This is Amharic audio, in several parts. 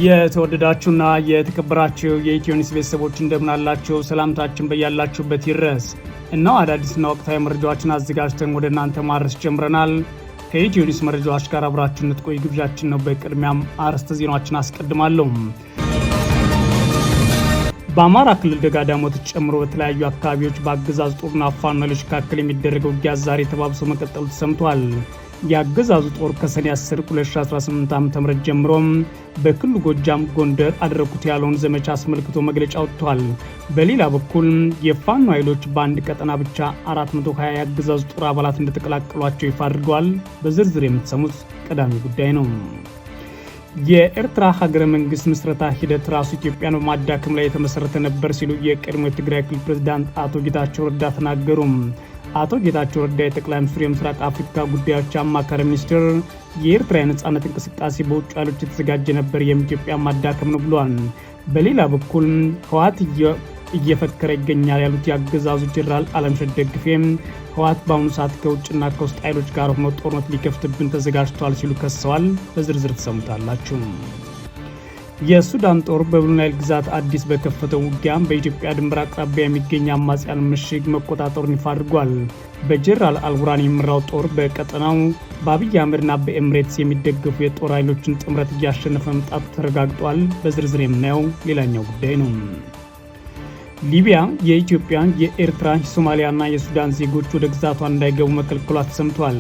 የተወደዳችሁና የተከበራችሁ የኢትዮኒውስ ቤተሰቦች እንደምን አላችሁ? ሰላምታችን በያላችሁበት ይድረስ። እነሆ አዳዲስና ወቅታዊ መረጃዎችን አዘጋጅተን ወደ እናንተ ማድረስ ጀምረናል። ከኢትዮኒውስ መረጃዎች ጋር አብራችሁ እንድትቆዩ ግብዣችን ነው። በቅድሚያም አርዕስተ ዜናዎችን አስቀድማለሁ። በአማራ ክልል ደጋዳሞት ጨምሮ በተለያዩ አካባቢዎች በአገዛዙ ጦርና ፋኖ ኃይሎች መካከል የሚደረገው ውጊያ ዛሬ ተባብሶ መቀጠሉ ተሰምቷል። የአገዛዙ ጦር ከሰኔ 10 2018 ዓ.ም ጀምሮ በክልሉ ጎጃም፣ ጎንደር አደረኩት ያለውን ዘመቻ አስመልክቶ መግለጫ ወጥቷል። በሌላ በኩል የፋኖ ኃይሎች በአንድ ቀጠና ብቻ 420 የአገዛዙ ጦር አባላት እንደተቀላቀሏቸው ይፋ አድርገዋል። በዝርዝር የምትሰሙት ቀዳሚ ጉዳይ ነው። የኤርትራ ሀገረ መንግስት ምስረታ ሂደት ራሱ ኢትዮጵያን በማዳከም ላይ የተመሰረተ ነበር ሲሉ የቀድሞ የትግራይ ክልል ፕሬዝዳንት አቶ ጌታቸው ረዳ ተናገሩ። አቶ ጌታቸው ረዳ የጠቅላይ ሚኒስትሩ የምስራቅ አፍሪካ ጉዳዮች አማካሪ ሚኒስትር የኤርትራ የነጻነት እንቅስቃሴ በውጭ ኃይሎች የተዘጋጀ ነበር፣ የኢትዮጵያ ማዳከም ነው ብሏል። በሌላ በኩል ህወሓት እየፈከረ ይገኛል ያሉት የአገዛዙ ጄኔራል አለምሸት ደግፌ ህወሓት በአሁኑ ሰዓት ከውጭና ከውስጥ ኃይሎች ጋር ሆኖ ጦርነት ሊከፍትብን ተዘጋጅቷል ሲሉ ከሰዋል። በዝርዝር ትሰሙታላችሁ። የሱዳን ጦር በብሉ ናይል ግዛት አዲስ በከፈተው ውጊያ በኢትዮጵያ ድንበር አቅራቢያ የሚገኝ አማጽያን ምሽግ መቆጣጠሩን ይፋ አድርጓል። በጀነራል አልቡርሃን የሚመራው ጦር በቀጠናው በአብይ አህመድና በኤምሬትስ የሚደገፉ የጦር ኃይሎችን ጥምረት እያሸነፈ መምጣቱ ተረጋግጧል። በዝርዝር የምናየው ሌላኛው ጉዳይ ነው። ሊቢያ የኢትዮጵያ፣ የኤርትራ፣ የሶማሊያና የሱዳን ዜጎች ወደ ግዛቷ እንዳይገቡ መከልከሏ ተሰምቷል።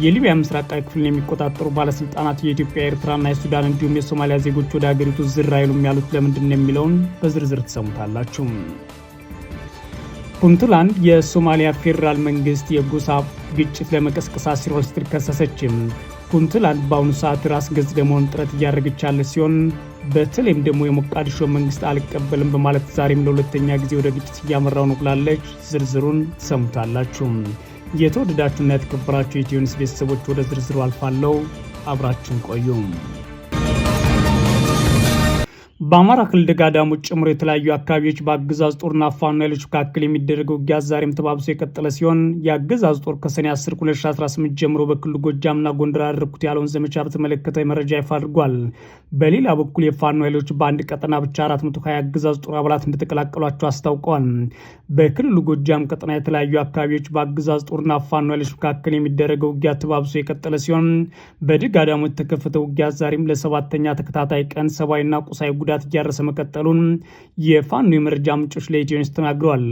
የሊቢያ ምስራቃዊ ክፍልን የሚቆጣጠሩ ባለስልጣናት የኢትዮጵያ፣ ኤርትራና የሱዳን እንዲሁም የሶማሊያ ዜጎች ወደ ሀገሪቱ ዝር አይሉም ያሉት ለምንድን ነው የሚለውን በዝርዝር ትሰሙታላችሁ። ፑንትላንድ የሶማሊያ ፌዴራል መንግስት የጎሳ ግጭት ለመቀስቀስ አሲሯል ስትል ከሰሰችም። ፑንትላንድ በአሁኑ ሰዓት ራስ ገዝ ለመሆን ጥረት እያደረገች ያለ ሲሆን በተለይም ደግሞ የሞቃዲሾ መንግስት አልቀበልም በማለት ዛሬም ለሁለተኛ ጊዜ ወደ ግጭት እያመራው ነው ብላለች። ዝርዝሩን ትሰሙታላችሁ። የተወደዳችሁና የተከበራችሁ የኢትዮኒውስ ቤተሰቦች ወደ ዝርዝሩ አልፋለሁ። አብራችሁን ቆዩ። በአማራ ክልል ደጋዳሞት ጨምሮ የተለያዩ አካባቢዎች በአገዛዙ ጦርና ፋኖ ኃይሎች መካከል የሚደረገው ውጊያ ዛሬም ተባብሶ የቀጠለ ሲሆን የአገዛዙ ጦር ከሰኔ 10 2018 ጀምሮ በክልሉ ጎጃምና ጎንደር አደረኩት ያለውን ዘመቻ በተመለከተ መረጃ ይፋ አድርጓል። በሌላ በኩል የፋኖ ኃይሎች በአንድ ቀጠና ብቻ 420 የአገዛዙ ጦር አባላት እንደተቀላቀሏቸው አስታውቀዋል። በክልሉ ጎጃም ቀጠና የተለያዩ አካባቢዎች በአገዛዙ ጦርና ፋኖ ኃይሎች መካከል የሚደረገው ውጊያ ተባብሶ የቀጠለ ሲሆን በደጋዳሞት የተከፈተው ውጊያ ዛሬም ለሰባተኛ ተከታታይ ቀን ሰብአዊና ቁሳዊ ጉዳት እያረሰ መቀጠሉን የፋኖ የመረጃ ምንጮች ለኢትዮኒውስ ተናግረዋል።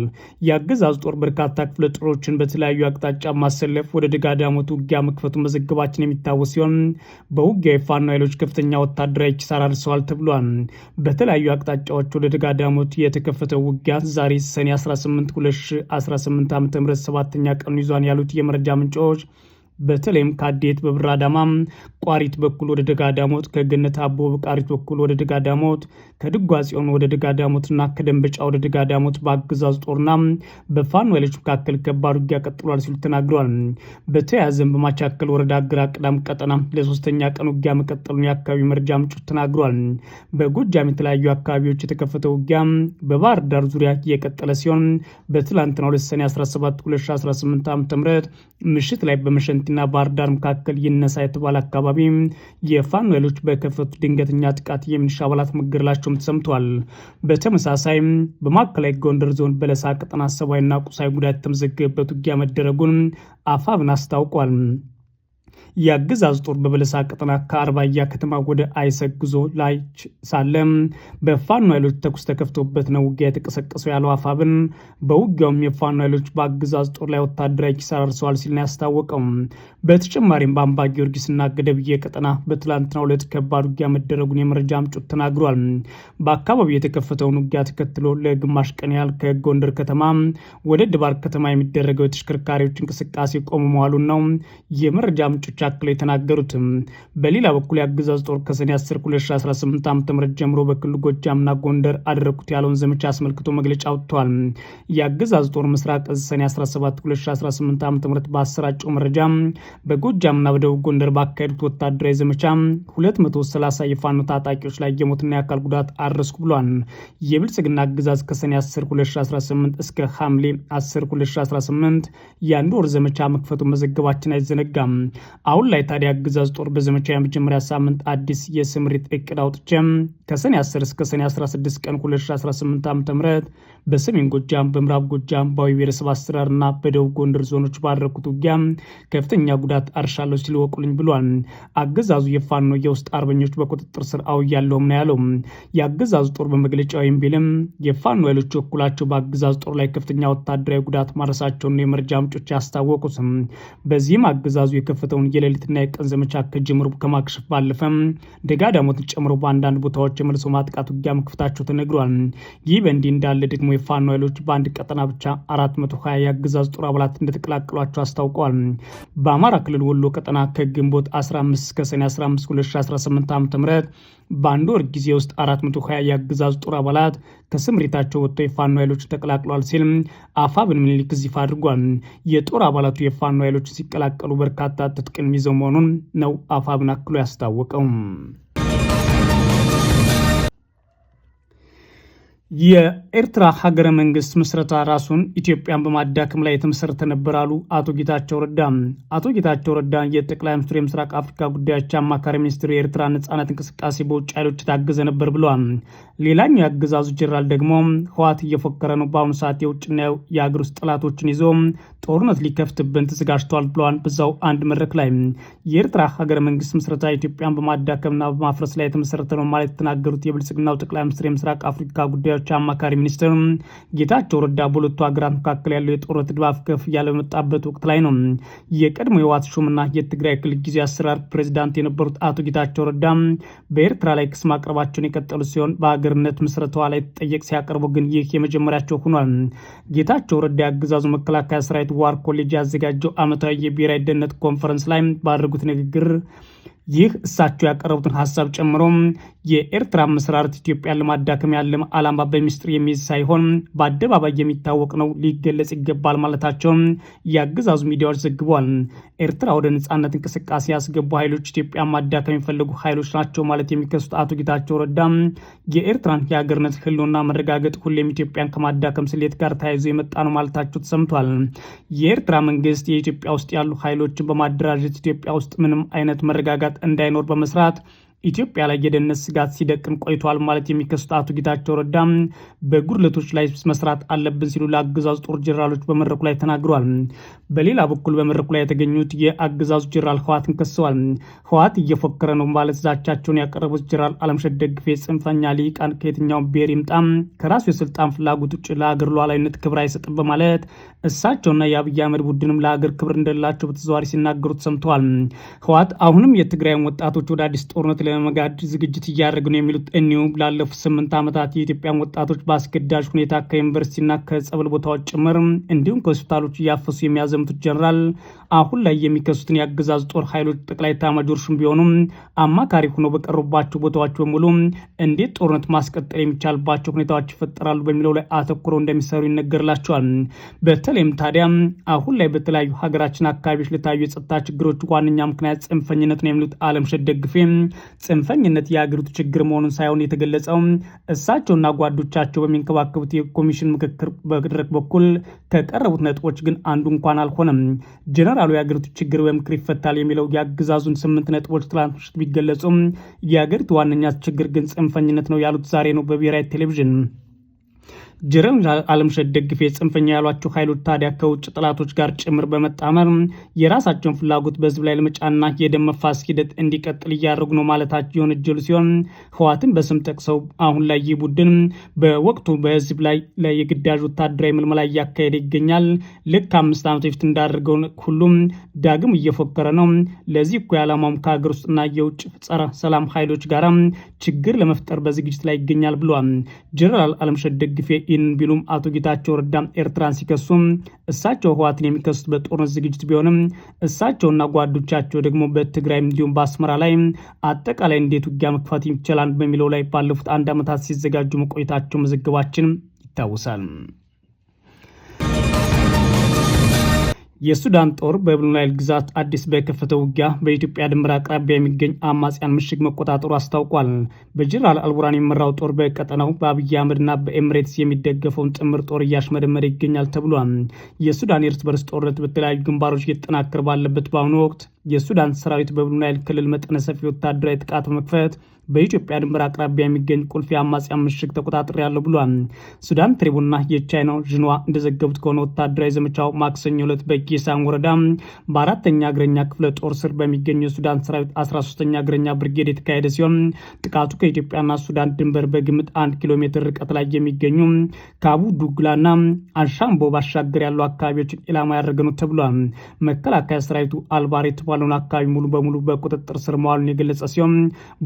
የአገዛዙ ጦር በርካታ ክፍለ ጦሮችን በተለያዩ አቅጣጫ ማሰለፍ ወደ ደጋዳሞት ውጊያ መክፈቱ መዘገባችን የሚታወስ ሲሆን በውጊያ የፋኖ ኃይሎች ከፍተኛ ወታደራዊ ኪሳራ አድርሰዋል ተብሏል። በተለያዩ አቅጣጫዎች ወደ ደጋዳሞት የተከፈተው ውጊያ ዛሬ ሰኔ 18 2018 ዓ.ም ሰባተኛ ቀኑ ይዟን ያሉት የመረጃ ምንጮች በተለይም ከአዴት በብር አዳማ ቋሪት በኩል ወደ ደጋዳሞት፣ ከገነት አቦ በቃሪት በኩል ወደ ደጋዳሞት፣ ከድጓ ጽዮን ወደ ደጋዳሞትና ከደንበጫ ወደ ደጋዳሞት በአገዛዙ ጦርና በፋኖ ኃይሎች መካከል ከባድ ውጊያ ቀጥሏል ሲሉ ተናግረዋል። በተያያዘም በማቻከል ወረዳ ግራ ቅዳም ቀጠና ለሶስተኛ ቀን ውጊያ መቀጠሉን የአካባቢ መረጃ ምንጮች ተናግረዋል። በጎጃም የተለያዩ አካባቢዎች የተከፈተው ውጊያ በባህር ዳር ዙሪያ የቀጠለ ሲሆን በትላንትናው ሰኔ 17 2018 ዓ.ም ምሽት ላይ በመሸንቲና ባህር ዳር መካከል ይነሳ የተባለ አካባቢ የፋኖ ኃይሎች በከፈቱ ድንገተኛ ጥቃት የሚሊሻ አባላት መገደላቸውም ተሰምቷል። በተመሳሳይ በማዕከላዊ ጎንደር ዞን በለሳ ቀጠና ሰብአዊና ቁሳዊ ጉዳት የተመዘገበበት ውጊያ መደረጉን አፋብን አስታውቋል። የአገዛዙ ጦር በበለሳ ቀጠና ከአርባያ ከተማ ወደ አይሰግ ጉዞ ላይ ሳለ በፋኖ ኃይሎች ተኩስ ተከፍቶበት ነው ውጊያ የተቀሰቀሰው ያለው አፋብን በውጊያውም የፋኖ ኃይሎች በአገዛዙ ጦር ላይ ወታደራዊ ኪሳራ አድርሰዋል ሲል ነው ያስታወቀው። በተጨማሪም በአምባ ጊዮርጊስና ገደብዬ ቀጠና በትላንትናው ዕለት ከባድ ውጊያ መደረጉን የመረጃ ምንጮች ተናግሯል። በአካባቢው የተከፈተውን ውጊያ ተከትሎ ለግማሽ ቀን ያህል ከጎንደር ከተማ ወደ ድባር ከተማ የሚደረገው የተሽከርካሪዎች እንቅስቃሴ ቆሞ መዋሉን ነው የመረጃ ምንጮች አክለው የተናገሩትም። በሌላ በኩል የአገዛዙ ጦር ከሰኔ 10 2018 ዓ.ም ጀምሮ በክልሉ ጎጃምና ጎንደር አደረኩት ያለውን ዘመቻ አስመልክቶ መግለጫ ወጥቷል። የአገዛዙ ጦር ምስራቅ እዝ ሰኔ 17 2018 ዓ.ም ባሰራጨው መረጃ በጎጃምና በደቡብ ጎንደር ባካሄዱት ወታደራዊ ዘመቻ 230 የፋኖ ታጣቂዎች ላይ የሞትና የአካል ጉዳት አድረስኩ ብሏል። የብልጽግና አገዛዝ ከሰኔ 10 2018 እስከ ሐምሌ 10 2018 የአንድ ወር ዘመቻ መክፈቱ መዘገባችን አይዘነጋም። አሁን ላይ ታዲያ አገዛዝ ጦር በዘመቻ የመጀመሪያ ሳምንት አዲስ የስምሪት እቅድ አውጥቼም ከሰኔ 10 እስከ ሰኔ 16 ቀን 2018 ዓ.ም በሰሜን ጎጃም፣ በምዕራብ ጎጃም፣ በአዊ ብሔረሰብ አስተዳደርና በደቡብ ጎንደር ዞኖች ባደረኩት ውጊያ ከፍተኛ ጉዳት አርሻለሁ ሲል ወቁልኝ ብሏል። አገዛዙ የፋኖ የውስጥ አርበኞች በቁጥጥር ስር አውያለሁም ነው ያለው። የአገዛዙ ጦር በመግለጫው ቢልም የፋኖ ኃይሎች በኩላቸው በአገዛዙ ጦር ላይ ከፍተኛ ወታደራዊ ጉዳት ማድረሳቸውን የመረጃ ምንጮች ያስታወቁት። በዚህም አገዛዙ የከፈተውን የሌሊትና የቀን ዘመቻ ከጅምሩ ከማክሸፍ ባለፈ ደጋዳሞትን ጨምሮ በአንዳንድ ቦታዎች የመልሶ ማጥቃት ውጊያ መክፈታቸው ተነግሯል። ይህ በእንዲህ እንዳለ ደግሞ የፋኖ ኃይሎች በአንድ ቀጠና ብቻ 420 የአገዛዝ ጦር አባላት እንደተቀላቀሏቸው አስታውቀዋል። በአማራ ክልል ወሎ ቀጠና ከግንቦት 15 እስከ ሰኔ 15 2018 ዓ.ም በአንድ ወር ጊዜ ውስጥ 420 የአገዛዝ ጦር አባላት ከስምሪታቸው ወጥተው የፋኖ ኃይሎች ተቀላቅሏል ሲል አፋብን ምኒልክ ይፋ አድርጓል። የጦር አባላቱ የፋኖ ኃይሎች ሲቀላቀሉ በርካታ ትጥቅን ይዘው መሆኑን ነው አፋብን አክሎ ያስታወቀው። የኤርትራ ሀገረ መንግስት ምስረታ ራሱን ኢትዮጵያን በማዳከም ላይ የተመሰረተ ነበር አሉ አቶ ጌታቸው ረዳ። አቶ ጌታቸው ረዳ የጠቅላይ ሚኒስትሩ የምስራቅ አፍሪካ ጉዳዮች አማካሪ ሚኒስትሩ የኤርትራ ነጻነት እንቅስቃሴ በውጭ ኃይሎች የታገዘ ነበር ብለዋል። ሌላኛው የአገዛዙ ጀነራል ደግሞ ህወሓት እየፎከረ ነው፣ በአሁኑ ሰዓት የውጭና የአገር ውስጥ ጠላቶችን ይዞ ጦርነት ሊከፍትብን ተዘጋጅተዋል ብለዋል። በዛው አንድ መድረክ ላይ የኤርትራ ሀገረ መንግስት ምስረታ ኢትዮጵያን በማዳከምና በማፍረስ ላይ የተመሰረተ ነው ማለት የተናገሩት የብልጽግናው ጠቅላይ ሚኒስትር የምስራቅ አፍሪካ ጉዳዮች አማካሪ ሚኒስትር ጌታቸው ረዳ በሁለቱ ሀገራት መካከል ያለው የጦርነት ድባብ ከፍ እያለ በመጣበት ወቅት ላይ ነው። የቀድሞ የህወሓት ሹምና የትግራይ ክልል ጊዜያዊ አስተዳደር ፕሬዚዳንት የነበሩት አቶ ጌታቸው ረዳ በኤርትራ ላይ ክስ ማቅረባቸውን የቀጠሉ ሲሆን በሀገርነት ምስረታዋ ላይ ተጠየቅ ሲያቀርቡ ግን ይህ የመጀመሪያቸው ሆኗል። ጌታቸው ረዳ የአገዛዙ መከላከያ ሰራዊት ዋር ኮሌጅ ያዘጋጀው ዓመታዊ የብሔራዊ ደህንነት ኮንፈረንስ ላይ ባደረጉት ንግግር ይህ እሳቸው ያቀረቡትን ሀሳብ ጨምሮ የኤርትራ መሰራረት ኢትዮጵያን ለማዳከም ያለ ዓላማ በሚስጥር የሚይዝ ሳይሆን በአደባባይ የሚታወቅ ነው፣ ሊገለጽ ይገባል ማለታቸው የአገዛዙ ሚዲያዎች ዘግበዋል። ኤርትራ ወደ ነጻነት እንቅስቃሴ ያስገቡ ኃይሎች ኢትዮጵያን ማዳከም የሚፈልጉ ኃይሎች ናቸው ማለት የሚከሱት አቶ ጌታቸው ረዳ የኤርትራን የሀገርነት ህልውና መረጋገጥ ሁሌም ኢትዮጵያን ከማዳከም ስሌት ጋር ተያይዞ የመጣ ነው ማለታቸው ተሰምቷል። የኤርትራ መንግስት የኢትዮጵያ ውስጥ ያሉ ኃይሎችን በማደራጀት ኢትዮጵያ ውስጥ ምንም አይነት መረጋጋት እንዳይኖር በመስራት ኢትዮጵያ ላይ የደህንነት ስጋት ሲደቅን ቆይቷል ማለት የሚከሱት አቶ ጌታቸው ረዳ በጉድለቶች ላይ መስራት አለብን ሲሉ ለአገዛዙ ጦር ጀነራሎች በመድረኩ ላይ ተናግረዋል። በሌላ በኩል በመድረኩ ላይ የተገኙት የአገዛዙ ጀነራል ህወሓትን ከሰዋል። ህወሓት እየፎከረ ነው ማለት ዛቻቸውን ያቀረቡት ጀነራል አለምሸት ደግፌ ጽንፈኛ ሊቃን ከየትኛው ብሔር ይምጣ ከራሱ የስልጣን ፍላጎት ውጭ ለሀገር ሉዓላዊነት ክብር አይሰጥም በማለት እሳቸውና የአብይ አህመድ ቡድንም ለሀገር ክብር እንደሌላቸው በተዘዋዋሪ ሲናገሩት ሰምተዋል። ህወሓት አሁንም የትግራይን ወጣቶች ወደ አዲስ ጦርነት ለመጋድ ዝግጅት እያደረጉ ነው የሚሉት እኒሁ ላለፉት 8 ዓመታት የኢትዮጵያን ወጣቶች በአስገዳጅ ሁኔታ ከዩኒቨርሲቲና ከጸበል ቦታዎች ጭምር እንዲሁም ከሆስፒታሎች እያፈሱ የሚያዘምቱት ጀነራል አሁን ላይ የሚከሱትን የአገዛዙ ጦር ኃይሎች ጠቅላይ ኤታማዦር ሹም ቢሆኑም አማካሪ ሆነው በቀሩባቸው ቦታዎች በሙሉ እንዴት ጦርነት ማስቀጠል የሚቻልባቸው ሁኔታዎች ይፈጠራሉ በሚለው ላይ አተኩረው እንደሚሰሩ ይነገርላቸዋል። በተለይም ታዲያ አሁን ላይ በተለያዩ ሀገራችን አካባቢዎች ለታዩ የጸጥታ ችግሮች ዋነኛ ምክንያት ጽንፈኝነት ነው የሚሉት አለምሸት ደግፌ ጽንፈኝነት የአገሪቱ ችግር መሆኑን ሳይሆን የተገለጸው እሳቸውና ጓዶቻቸው በሚንከባከቡት የኮሚሽን ምክክር መድረክ በኩል ከቀረቡት ነጥቦች ግን አንዱ እንኳን አልሆነም። ጀነራሉ የአገሪቱ ችግር በምክር ይፈታል የሚለው የአገዛዙን 8 ነጥቦች ትላንት ምሽት ቢገለጹም የአገሪቱ ዋነኛ ችግር ግን ጽንፈኝነት ነው ያሉት ዛሬ ነው በብሔራዊ ቴሌቪዥን። ጀነራል አለምሸት ደግፌ ጽንፈኛ ያሏቸው ኃይሎች ታዲያ ከውጭ ጠላቶች ጋር ጭምር በመጣመር የራሳቸውን ፍላጎት በህዝብ ላይ ለመጫንና የደም መፋሰስ ሂደት እንዲቀጥል እያደረጉ ነው ማለታቸው የወነጀሉ ሲሆን ህወሓትን በስም ጠቅሰው አሁን ላይ ይህ ቡድን በወቅቱ በህዝብ ላይ የግዳጅ ወታደራዊ ምልመላ እያካሄደ ይገኛል። ልክ 5 ዓመት በፊት እንዳደረገው ሁሉም ዳግም እየፎከረ ነው። ለዚህ እኮ ዓላማውም ከሀገር ውስጥና የውጭ ጸረ ሰላም ኃይሎች ጋር ችግር ለመፍጠር በዝግጅት ላይ ይገኛል ብለዋል። ጀነራል አለምሸት ደግፌ ይህን ቢሉም አቶ ጌታቸው ረዳ ኤርትራን ሲከሱም እሳቸው ህወሓትን የሚከሱት በጦርነት ዝግጅት ቢሆንም እሳቸውና ጓዶቻቸው ደግሞ በትግራይ እንዲሁም በአስመራ ላይ አጠቃላይ እንዴት ውጊያ መክፈት ይቻላል በሚለው ላይ ባለፉት 1 ዓመታት ሲዘጋጁ መቆየታቸው መዘገባችን ይታወሳል። የሱዳን ጦር በብሉ ናይል ግዛት አዲስ በከፈተው ውጊያ በኢትዮጵያ ድንበር አቅራቢያ የሚገኝ አማጽያን ምሽግ መቆጣጠሩ አስታውቋል። በጀነራል አልቡርሃን የሚመራው ጦር በቀጠናው በአብይ አህመድና በኤምሬትስ የሚደገፈውን ጥምር ጦር እያሽመደመደ ይገኛል ተብሏል። የሱዳን የእርስ በርስ ጦርነት በተለያዩ ግንባሮች እየተጠናከረ ባለበት በአሁኑ ወቅት የሱዳን ሰራዊት በብሉ ናይል ክልል መጠነ ሰፊ ወታደራዊ ጥቃት በመክፈት በኢትዮጵያ ድንበር አቅራቢያ የሚገኝ ቁልፍ የአማጽያን ምሽግ ተቆጣጥሬያለሁ ብሏል። ሱዳን ትሪቡንና የቻይናው ዥንዋ እንደዘገቡት ከሆነ ወታደራዊ ዘመቻው ማክሰኞ ዕለት በጌሳን ወረዳ በ4ኛ እግረኛ ክፍለ ጦር ስር በሚገኙ የሱዳን ሰራዊት 13ኛ እግረኛ ብርጌድ የተካሄደ ሲሆን ጥቃቱ ከኢትዮጵያና ሱዳን ድንበር በግምት 1 ኪሎ ሜትር ርቀት ላይ የሚገኙ ካቡ ዱግላና አንሻምቦ ባሻገር ያሉ አካባቢዎችን ኢላማ ያደረገ ነው ተብሏል። መከላከያ ሰራዊቱ አልባር የተባለውን አካባቢ ሙሉ በሙሉ በቁጥጥር ስር መዋሉን የገለጸ ሲሆን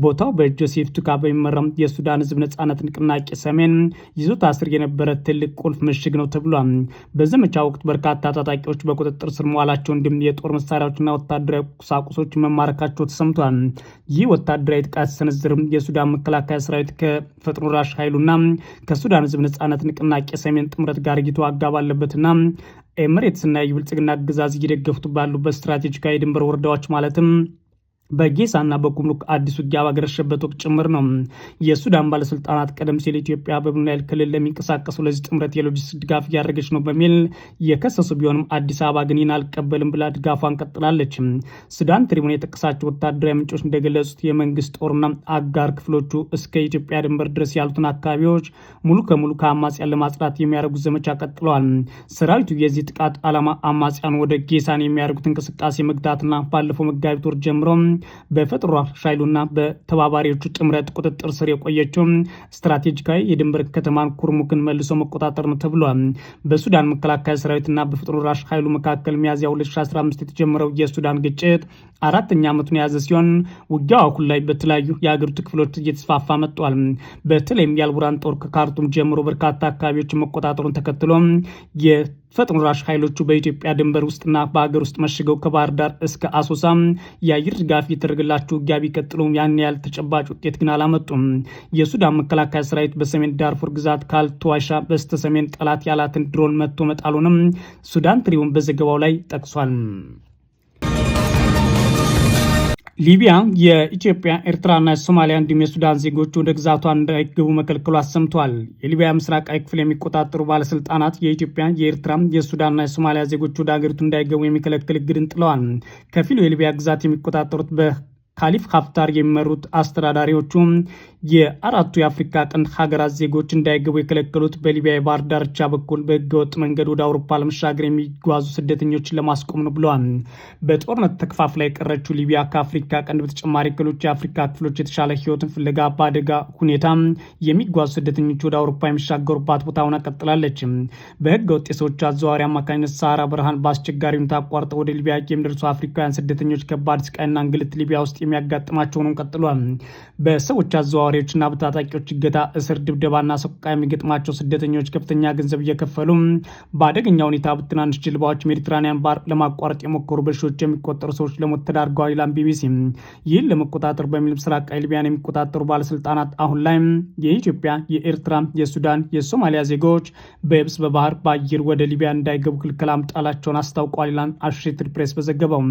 ቦታው ጆሴፍ ቱካ በሚመራው የሱዳን ህዝብ ነጻነት ንቅናቄ ሰሜን ይዞታ ስር የነበረ ትልቅ ቁልፍ ምሽግ ነው ተብሏል። በዘመቻ ወቅት በርካታ ታጣቂዎች በቁጥጥር ስር መዋላቸው እንዲሁም የጦር መሳሪያዎችና ወታደራዊ ቁሳቁሶች መማረካቸው ተሰምቷል። ይህ ወታደራዊ ጥቃት ሲሰነዘርም የሱዳን መከላከያ ሰራዊት ከፈጥኖ ደራሽ ኃይሉና ከሱዳን ህዝብ ነጻነት ንቅናቄ ሰሜን ጥምረት ጋር እየተዋጋ ባለበትና ኤምሬትስና የብልጽግና አገዛዝ እየደገፉት ባሉበት ስትራቴጂካዊ ድንበር ወረዳዎች ማለትም በጌሳና በጉምሩክ አዲስ ውጊያ ባገረሸበት ወቅት ጭምር ነው። የሱዳን ባለስልጣናት ቀደም ሲል ኢትዮጵያ በብሉ ናይል ክልል ለሚንቀሳቀሱ ለዚህ ጥምረት የሎጂስቲክስ ድጋፍ እያደረገች ነው በሚል የከሰሱ ቢሆንም አዲስ አበባ ግን ይህን አልቀበልም ብላ ድጋፏን ቀጥላለች። ሱዳን ትሪቡን የጠቀሳቸው ወታደራዊ ምንጮች እንደገለጹት የመንግስት ጦርና አጋር ክፍሎቹ እስከ ኢትዮጵያ ድንበር ድረስ ያሉትን አካባቢዎች ሙሉ ከሙሉ ከአማጽያን ለማጽዳት የሚያደርጉት ዘመቻ ቀጥለዋል። ሰራዊቱ የዚህ ጥቃት ዓላማ አማጽያን ወደ ጌሳን የሚያደርጉት እንቅስቃሴ መግታትና ባለፈው መጋቢት ወር ጀምሮ በፈጥኖ ደራሽ ኃይሉና በተባባሪዎቹ ጥምረት ቁጥጥር ስር የቆየችው ስትራቴጂካዊ የድንበር ከተማን ኩርሙክን መልሶ መቆጣጠር ነው ተብሏል። በሱዳን መከላከያ ሰራዊትና በፈጥኖ ደራሽ ኃይሉ መካከል ሚያዝያ 2015 የተጀመረው የሱዳን ግጭት 4ኛ ዓመቱን የያዘ ሲሆን ውጊያው አሁን ላይ በተለያዩ የሀገሪቱ ክፍሎች እየተስፋፋ መጥቷል። በተለይም የአልቡራን ጦር ከካርቱም ጀምሮ በርካታ አካባቢዎችን መቆጣጠሩን ተከትሎ የፈጥኖ ደራሽ ኃይሎቹ በኢትዮጵያ ድንበር ውስጥና በሀገር ውስጥ መሽገው ከባህር ዳር እስከ አሶሳ የአየር ድጋፍ የተደረገላቸው ውጊያ ቢቀጥሉም ያን ያህል ተጨባጭ ውጤት ግን አላመጡም። የሱዳን መከላከያ ሰራዊት በሰሜን ዳርፉር ግዛት ካልቱዋሻ በስተ ሰሜን ጠላት ያላትን ድሮን መጥቶ መጣሉንም ሱዳን ትሪቡን በዘገባው ላይ ጠቅሷል። ሊቢያ የኢትዮጵያ ኤርትራና የሶማሊያ እንዲሁም የሱዳን ዜጎች ወደ ግዛቷ እንዳይገቡ መከልከሉ አሰምቷል። የሊቢያ ምስራቃዊ ክፍል የሚቆጣጠሩ ባለስልጣናት የኢትዮጵያ፣ የኤርትራ፣ የሱዳንና የሶማሊያ ዜጎች ወደ ሀገሪቱ እንዳይገቡ የሚከለክል እግድን ጥለዋል። ከፊሉ የሊቢያ ግዛት የሚቆጣጠሩት ካሊፍ ሀፍታር የሚመሩት አስተዳዳሪዎቹ የአራቱ የአፍሪካ ቀንድ ሀገራት ዜጎች እንዳይገቡ የከለከሉት በሊቢያ የባህር ዳርቻ በኩል በህገወጥ መንገድ ወደ አውሮፓ ለመሻገር የሚጓዙ ስደተኞችን ለማስቆም ነው ብለዋል። በጦርነት ተከፋፍላ የቀረችው ሊቢያ ከአፍሪካ ቀንድ በተጨማሪ ክሎች የአፍሪካ ክፍሎች የተሻለ ህይወትን ፍለጋ በአደጋ ሁኔታ የሚጓዙ ስደተኞች ወደ አውሮፓ የሚሻገሩባት ቦታ ሆና ቀጥላለች። በህገወጥ የሰዎች አዘዋዋሪ አማካኝነት ሰሃራ በረሃን በአስቸጋሪ ሁኔታ አቋርጠው ወደ ሊቢያ የሚደርሱ አፍሪካውያን ስደተኞች ከባድ ስቃይና እንግልት ሊቢያ ውስጥ የሚያጋጥማቸውን ቀጥሏል። በሰዎች አዘዋዋሪዎችና በታጣቂዎች እገታ፣ እስር፣ ድብደባና ሰቆቃ የሚገጥማቸው ስደተኞች ከፍተኛ ገንዘብ እየከፈሉ በአደገኛ ሁኔታ በትናንሽ ጀልባዎች ሜዲትራኒያን ባህር ለማቋረጥ የሞከሩ በሺዎች የሚቆጠሩ ሰዎች ለሞት ተዳርገዋል ይላል ቢቢሲ። ይህን ለመቆጣጠር በሚል ምስራቃዊ ሊቢያን የሚቆጣጠሩ ባለስልጣናት አሁን ላይ የኢትዮጵያ፣ የኤርትራ፣ የሱዳን፣ የሶማሊያ ዜጎች በየብስ፣ በባህር፣ በአየር ወደ ሊቢያ እንዳይገቡ ክልከላ መጣላቸውን አስታውቋል ይላል አሶሼትድ ፕሬስ በዘገባው።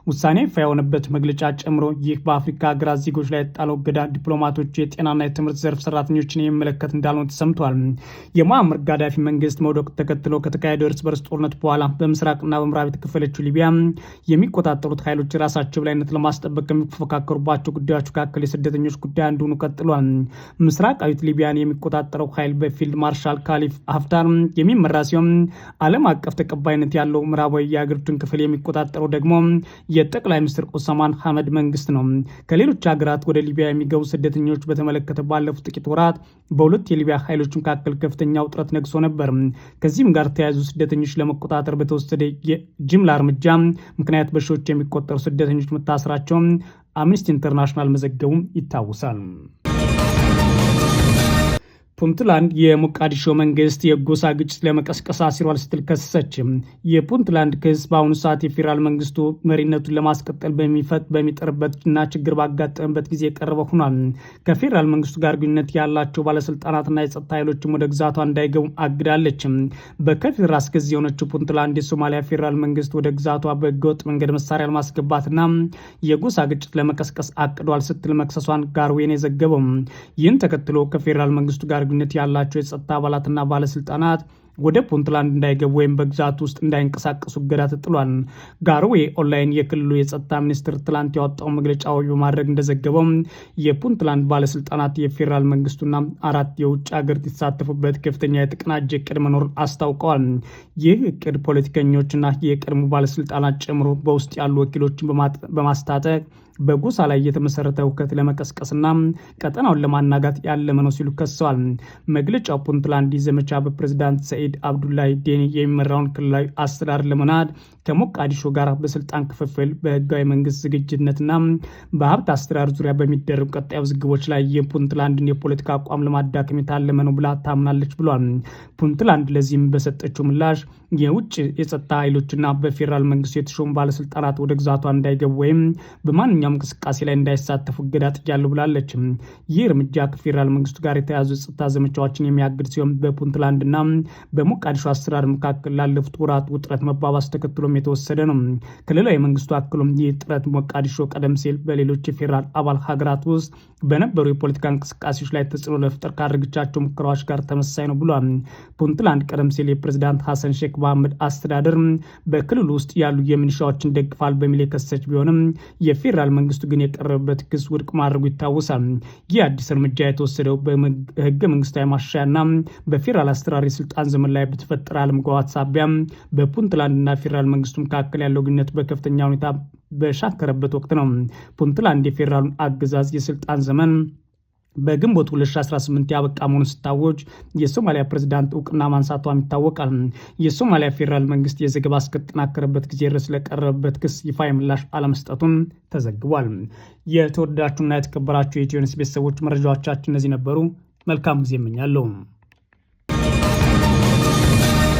ውሳኔ ይፋ የሆነበት መግለጫ ጨምሮ ይህ በአፍሪካ ሀገራት ዜጎች ላይ የጣለው እገዳ ዲፕሎማቶች፣ የጤናና የትምህርት ዘርፍ ሰራተኞችን የሚመለከት እንዳልሆነ ተሰምቷል። የሙአመር ጋዳፊ መንግስት መውደቅ ተከትሎ ከተካሄደው እርስ በርስ ጦርነት በኋላ በምስራቅና በምዕራብ የተከፈለችው ሊቢያ የሚቆጣጠሩት ኃይሎች የራሳቸው በላይነት ለማስጠበቅ ከሚፎካከሩባቸው ጉዳዮች መካከል የስደተኞች ጉዳይ እንደሆኑ ቀጥሏል። ምስራቃዊት ሊቢያን የሚቆጣጠረው ኃይል በፊልድ ማርሻል ካሊፍ ሀፍታር የሚመራ ሲሆን ዓለም አቀፍ ተቀባይነት ያለው ምዕራባዊ የሀገሪቱን ክፍል የሚቆጣጠረው ደግሞ የጠቅላይ ሚኒስትር ኦሳማን ሐመድ መንግስት ነው። ከሌሎች ሀገራት ወደ ሊቢያ የሚገቡ ስደተኞች በተመለከተ ባለፉት ጥቂት ወራት በሁለት የሊቢያ ኃይሎች መካከል ከፍተኛ ውጥረት ነግሶ ነበር። ከዚህም ጋር ተያይዞ ስደተኞች ለመቆጣጠር በተወሰደ የጅምላ እርምጃ ምክንያት በሺዎች የሚቆጠሩ ስደተኞች መታሰራቸው አምነስቲ ኢንተርናሽናል መዘገቡ ይታወሳል። ፑንትላንድ የሞቃዲሾ መንግስት የጎሳ ግጭት ለመቀስቀስ አሲሯል ስትል ከሰሰች። የፑንትላንድ ክስ በአሁኑ ሰዓት የፌዴራል መንግስቱ መሪነቱን ለማስቀጠል በሚጠርበትና ችግር ባጋጠመበት ጊዜ የቀረበ ሆኗል። ከፌዴራል መንግስቱ ጋር ግንኙነት ያላቸው ባለስልጣናትና የጸጥታ ኃይሎችም ወደ ግዛቷ እንዳይገቡ አግዳለች። በከፊል ራስ ገዝ የሆነችው ፑንትላንድ የሶማሊያ ፌዴራል መንግስት ወደ ግዛቷ በህገወጥ መንገድ መሳሪያ ለማስገባትና የጎሳ ግጭት ለመቀስቀስ አቅዷል ስትል መክሰሷን ጋርዌን የዘገበው። ይህን ተከትሎ ከፌዴራል መንግስቱ ጋር ግንኙነት ያላቸው የጸጥታ አባላትና ባለስልጣናት ወደ ፑንትላንድ እንዳይገቡ ወይም በግዛቱ ውስጥ እንዳይንቀሳቀሱ እገዳ ተጥሏል። ጋርዌ ኦንላይን የክልሉ የጸጥታ ሚኒስትር ትላንት ያወጣው መግለጫ በማድረግ እንደዘገበው የፑንትላንድ ባለስልጣናት የፌዴራል መንግስቱና 4 የውጭ ሀገር የተሳተፉበት ከፍተኛ የተቀናጀ እቅድ መኖር አስታውቀዋል። ይህ እቅድ ፖለቲከኞችና የቀድሞ ባለስልጣናት ጨምሮ በውስጥ ያሉ ወኪሎችን በማስታጠቅ በጎሳ ላይ የተመሰረተ ሁከት ለመቀስቀስና ቀጠናውን ለማናጋት ያለመ ነው ሲሉ ከሰዋል። መግለጫው ፑንትላንድ ዘመቻ በፕሬዝዳንት ሰኢድ አብዱላይ ዴኒ የሚመራውን ክልላዊ አስተዳደር ለመናድ ከሞቃዲሾ ጋር በስልጣን ክፍፍል በህጋዊ መንግስት ዝግጅነትና በሀብት አስተዳደር ዙሪያ በሚደረጉ ቀጣይ ውዝግቦች ላይ የፑንትላንድን የፖለቲካ አቋም ለማዳከም የታለመ ነው ብላ ታምናለች ብሏል። ፑንትላንድ ለዚህም በሰጠችው ምላሽ የውጭ የጸጥታ ኃይሎችና በፌዴራል መንግስቱ የተሾሙ ባለስልጣናት ወደ ግዛቷ እንዳይገቡ ወይም በማንኛውም እንቅስቃሴ ላይ እንዳይሳተፉ እገዳ ጥያለሁ ብላለች። ይህ እርምጃ ከፌዴራል መንግስቱ ጋር የተያዙ የጸጥታ ዘመቻዎችን የሚያግድ ሲሆን በፑንትላንድና በሞቃዲሾ አስተዳደር መካከል ላለፉት ወራት ውጥረት መባባስ ተከትሎም የተወሰደ ነው። ክልላዊ መንግስቱ አክሎም ይህ ጥረት ሞቃዲሾ ቀደም ሲል በሌሎች የፌዴራል አባል ሀገራት ውስጥ በነበሩ የፖለቲካ እንቅስቃሴዎች ላይ ተጽዕኖ ለመፍጠር ካደረገቻቸው ሙከራዎች ጋር ተመሳሳይ ነው ብሏል። ፑንትላንድ ቀደም ሲል የፕሬዝዳንት ሐሰን ሼክ መሐመድ አስተዳደር በክልሉ ውስጥ ያሉ የሚሊሻዎችን ደግፋል በሚል የከሰች ቢሆንም የፌዴራል መንግስቱ ግን የቀረበበት ክስ ውድቅ ማድረጉ ይታወሳል። ይህ አዲስ እርምጃ የተወሰደው በህገ መንግስታዊ ማሻሻያና በፌዴራል አስተዳደር የስልጣን ዘመን ላይ በተፈጠረ አለመግባባት ሳቢያ በፑንትላንድና ፌዴራል መንግስቱ መካከል ያለው ግንኙነት በከፍተኛ ሁኔታ በሻከረበት ወቅት ነው። ፑንትላንድ የፌዴራሉን አገዛዝ የስልጣን ዘመን በግንቦት 2018 ያበቃ መሆኑን ስታወጅ የሶማሊያ ፕሬዝዳንት እውቅና ማንሳቷም ይታወቃል። የሶማሊያ ፌዴራል መንግስት የዘገባ እስከተጠናከረበት ጊዜ ድረስ ለቀረበበት ክስ ይፋ ምላሽ አለመስጠቱን ተዘግቧል። የተወደዳችሁና የተከበራችሁ የኢትዮ ኒውስ ቤተሰቦች መረጃዎቻችን እነዚህ ነበሩ። መልካም ጊዜ እመኛለሁ።